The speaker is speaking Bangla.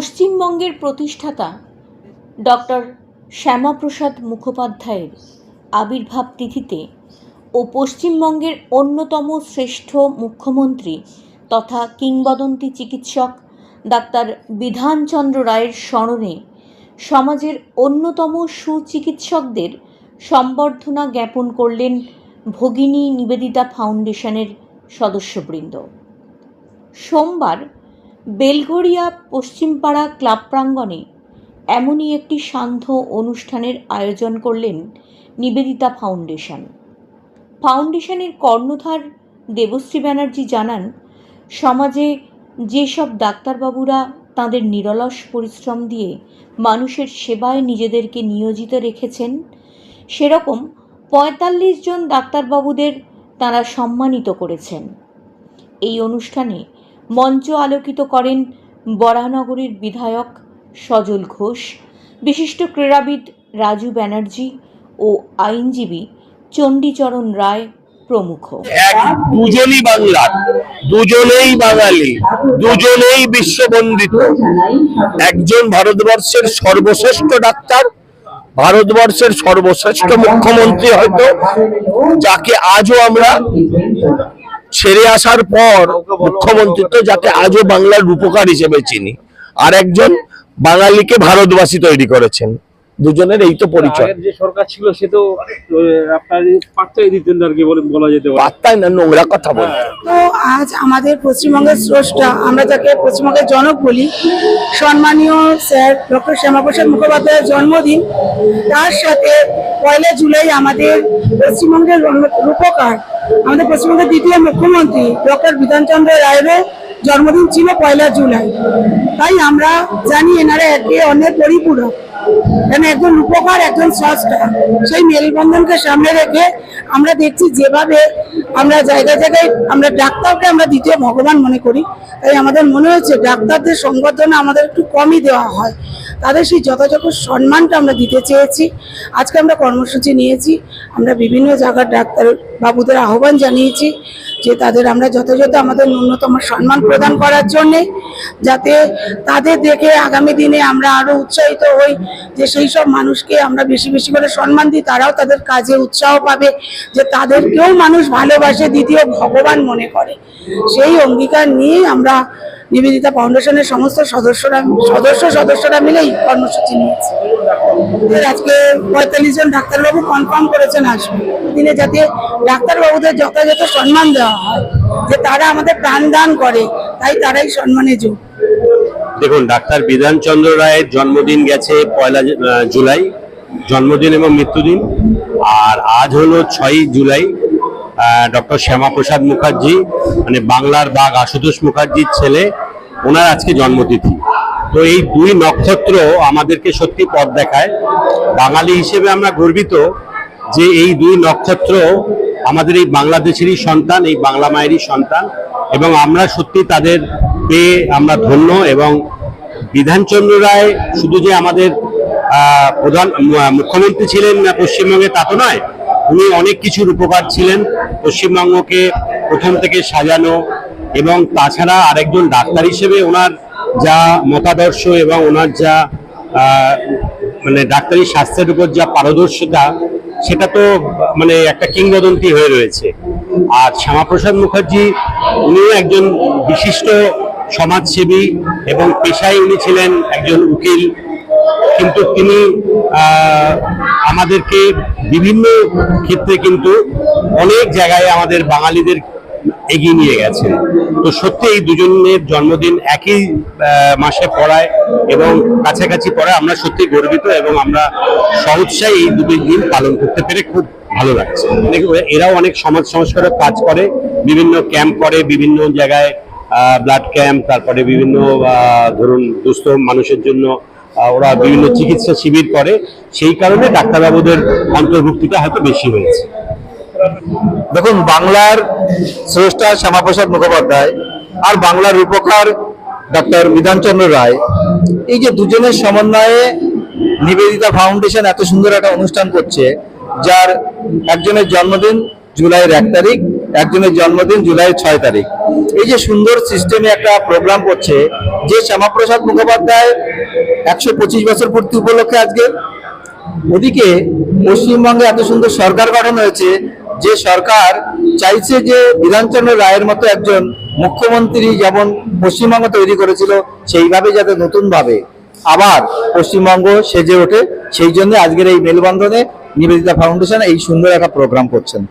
পশ্চিমবঙ্গের প্রতিষ্ঠাতা ডক্টর শ্যামাপ্রসাদ মুখোপাধ্যায়ের আবির্ভাব তিথিতে ও পশ্চিমবঙ্গের অন্যতম শ্রেষ্ঠ মুখ্যমন্ত্রী তথা কিংবদন্তি চিকিৎসক ডাক্তার বিধানচন্দ্র রায়ের স্মরণে সমাজের অন্যতম সুচিকিৎসকদের সম্বর্ধনা জ্ঞাপন করলেন ভগিনী নিবেদিতা ফাউন্ডেশনের সদস্যবৃন্দ। সোমবার বেলঘরিয়া পশ্চিমপাড়া ক্লাব প্রাঙ্গণে এমনই একটি সান্ধ্য অনুষ্ঠানের আয়োজন করলেন নিবেদিতা ফাউন্ডেশনের কর্ণধার দেবশ্রী ব্যানার্জি জানান, সমাজে যেসব ডাক্তারবাবুরা তাঁদের নিরলস পরিশ্রম দিয়ে মানুষের সেবায় নিজেদেরকে নিয়োজিত রেখেছেন, সেরকম ৪৫ জন ডাক্তারবাবুদের তাঁরা সম্মানিত করেছেন। এই অনুষ্ঠানে মঞ্চ আলোকিত করেন বরাহনগরীর বিধায়ক সজল ঘোষ, বিশিষ্ট ক্রীড়াবিদ রাজু ব্যানার্জি ও আইনজীবী চণ্ডীচরণ রায় প্রমুখ। দুজনই বাংলার, দুজনেই বাঙালি, দুজনেই বিশ্ববন্দিত। একজন ভারতবর্ষের সর্বশ্রেষ্ঠ ডাক্তার, ভারতবর্ষের সর্বশ্রেষ্ঠ মুখ্যমন্ত্রী, হয়তো যাকে আজও আমরা ছেড়ে আসার পর মুখ্যমন্ত্রিত্ব যাকে আজও বাংলার রূপকার হিসেবে চিনি, আর একজন বাঙালিকে ভারতবাসী তৈরি করেছেন। দুজনের এই তো পরিচয়। যে সরকার ছিল সে তো আপনার পাত্তাই দিতেন না, আর কি বলা যেতে পারে, পাত্তাই না, নোংরা কথা বলে। তো আজ আমাদের পশ্চিমবঙ্গের স্রষ্টা, আমরা যাকে পশ্চিমবঙ্গের জনক বলি, সম্মানীয় স্যার ডক্টর শ্যামাপ্রসাদ মুখোপাধ্যায়ের জন্মদিন। তার সাথে ১ জুলাই আমাদের পশ্চিমবঙ্গের রূপকার, আমাদের পশ্চিমবঙ্গের দ্বিতীয় মুখ্যমন্ত্রী ডক্টর বিধানচন্দ্র রায়েরও জন্মদিন ছিল ১ জুলাই। তাই আমরা জানি এনারা একে অন্যের পরিপূরক, মানে একজন রূপকার, একজন স্রষ্টা। সেই মেলবন্ধনকে সামনে রেখে আমরা দেখছি যেভাবে আমরা জায়গায় জায়গায় আমরা ডাক্তারকে আমরা দ্বিতীয় ভগবান মনে করি, তাই আমাদের মনে হচ্ছে ডাক্তারদের সংবর্ধনা আমাদের একটু কমই দেওয়া হয়, তাদের সেই যথাযথ সম্মানটা আমরা দিতে চেয়েছি। আজকে আমরা কর্মসূচি নিয়েছি, আমরা বিভিন্ন জায়গার ডাক্তার বাবুদের আহ্বান জানিয়েছি যে তাদের আমরা যথাযথ আমাদের ন্যূনতম সম্মান প্রদান করার জন্যে, যাতে তাদের দেখে আগামী দিনে আমরা আরও উৎসাহিত হই, যে সেই সব মানুষকে আমরা বেশি বেশি করে সম্মান দিই, তারাও তাদের কাজে উৎসাহ পাবে, যে তাদেরকেও মানুষ ভালোবাসে, দ্বিতীয় ভগবান মনে করে। সেই অঙ্গীকার নিয়ে আমরা নিবেদিতা ফাউন্ডেশনের সমস্ত সদস্যরা মিলেই কর্মসূচি নিয়েছি। আজকে ৪৫ জন ডাক্তারবাবু কনফার্ম করেছেন আসবে দিনে, যাতে ডাক্তারবাবুদের যথাযথ সম্মান দেওয়া হয়, যে তারা আমাদের প্রাণদান করে, তাই তারাই সম্মানে যোগ্য। দেখুন, ডাক্তার বিধানচন্দ্র রায়ের জন্মদিন গেছে ১ জুলাই, জন্মদিন এবং মৃত্যুদিন। আর আজ হলো ৬ জুলাই, ডক্টর শ্যামাপ্রসাদ মুখার্জি, মানে বাংলার বাঘ আশুতোষ মুখার্জির ছেলে, ওনার আজকে জন্মতিথি। তো এই দুই নক্ষত্র আমাদেরকে সত্যি পথ দেখায়। বাঙালি হিসেবে আমরা গর্বিত যে এই দুই নক্ষত্র আমাদের এই বাংলাদেশেরই সন্তান, এই বাংলা মায়েরই সন্তান, এবং আমরা সত্যি তাদের পেয়ে আমরা ধন্য। এবং বিধানচন্দ্র রায় শুধু যে আমাদের প্রধান মুখ্যমন্ত্রী ছিলেন পশ্চিমবঙ্গে তা তো নয়, উনি অনেক কিছুর উপকার ছিলেন পশ্চিমবঙ্গকে প্রথম থেকে সাজানো। এবং তাছাড়া আরেকজন ডাক্তার হিসেবে ওনার যা মতাদর্শ এবং ওনার যা মানে ডাক্তারি স্বাস্থ্যের উপর যা পারদর্শিতা, সেটা তো মানে একটা কিংবদন্তি হয়ে রয়েছে। আর শ্যামাপ্রসাদ মুখার্জি উনিও একজন বিশিষ্ট সমাজসেবী এবং পেশায় উনি ছিলেন একজন উকিল, কিন্তু তিনি আমাদেরকে বিভিন্ন ক্ষেত্রে কিন্তু অনেক জায়গায় আমাদের বাঙালিদের এগিয়ে নিয়ে গেছেন। তো সত্যি এই দুজনের জন্মদিন একই মাসে পড়ায় এবং কাছাকাছি পড়ায়, আমরা সত্যি গর্বিত এবং আমরা সউৎসাহে এই দুটি দিন পালন করতে পেরে খুব ভালো লাগছে। এরাও অনেক সমাজ সংস্কারের কাজ করে, বিভিন্ন ক্যাম্প করে, বিভিন্ন জায়গায় ব্লাড ক্যাম্প, তারপরে বিভিন্ন ধরুন দুস্থ মানুষের জন্য ওরা বিভিন্ন চিকিৎসা শিবির করে। সেই কারণে ডাক্তারবাবুদের অন্তর্ভুক্তিটা হয়তো বেশি হয়েছে। দেখুন, বাংলার স্রষ্টা শ্যামাপ্রসাদ মুখোপাধ্যায় আর বাংলার রূপকার ডক্টর বিধানচন্দ্র রায়, এই যে দুজনের সমন্বয়ে নিবেদিতা ফাউন্ডেশন এত সুন্দর একটা অনুষ্ঠান করছে, যার একজনের জন্মদিন জুলাইয়ের ১ তারিখ একজনের জন্মদিন জুলাই 6 তারিখ। এই যে সুন্দর সিস্টেমে একটা প্রোগ্রাম করছে, যে শ্যামাপ্রসাদ মুখোপাধ্যায় 125 বছর পূর্তি উপলক্ষে আজকে, ওদিকে পশ্চিমবঙ্গে এত সুন্দর সরকার গঠন হয়েছে, যে সরকার চাইছে যে বিধানচন্দ্র রায়ের মতো একজন মুখ্যমন্ত্রী যেমন পশ্চিমবঙ্গ তৈরি করেছিল, সেইভাবে যাতে নতুন ভাবে আবার পশ্চিমবঙ্গ সেজে ওঠে, সেই জন্য আজকের এই মেলবন্ধনে নিবেদিতা ফাউন্ডেশন এই সুন্দর একটা প্রোগ্রাম করছেন।